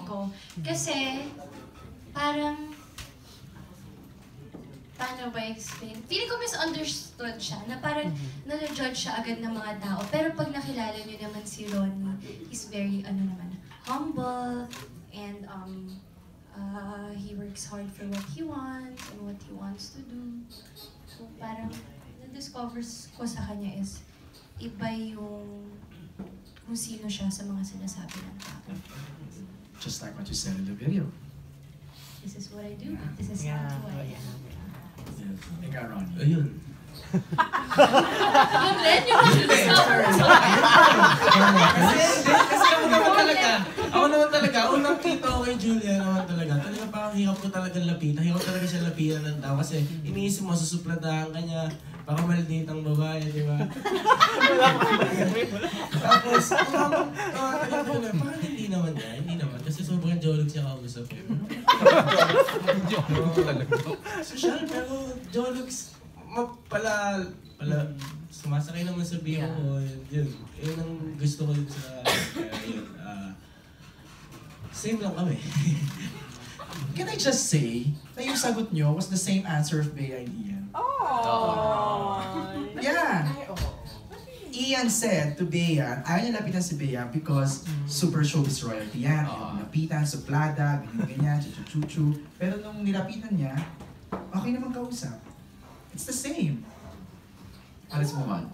ko. Kasi, parang, paano ba explain? Feeling ko misunderstood siya, na parang nana-judge siya agad ng mga tao. Pero pag nakilala niyo naman si Ronnie, he's very, humble, and he works hard for what he wants and what he wants to do. So parang, na-discover ko sa kanya is, iba yung kung sino siya sa mga sinasabi ng tao. Just like what you said in the video. This is what I do, this is not who I am. Ikaw, Ronnie. Ayun. Yung Len, yung discover ko. Kasi ako naman talaga, unang kita ko kay Julia naman talaga parang hirap ko talaga lapitan, hirap talaga siya lapitan ng tao kasi iniisip mo, susupladahan ka niya, baka maldate ang babae, di ba? Tapos, tagal ko na, parang hindi naman kasi sobrang jolog siya kausap. Social, pero jologs, pala, sumasakay naman sa biyo ko, yun ang gusto ko yun sa, yun, same lang kami. Can I just say na yung sagot nyo was the same answer of Bea and Ian? Oh. Yeah. Ian said to Bea, ayaw niya lapitan si Bea because super showbiz royalty yan. Napitan, suplada, ganyan, chuchu-chuchu. Pero nung nilapitan niya, okay naman kausap. It's the same. Let's move on.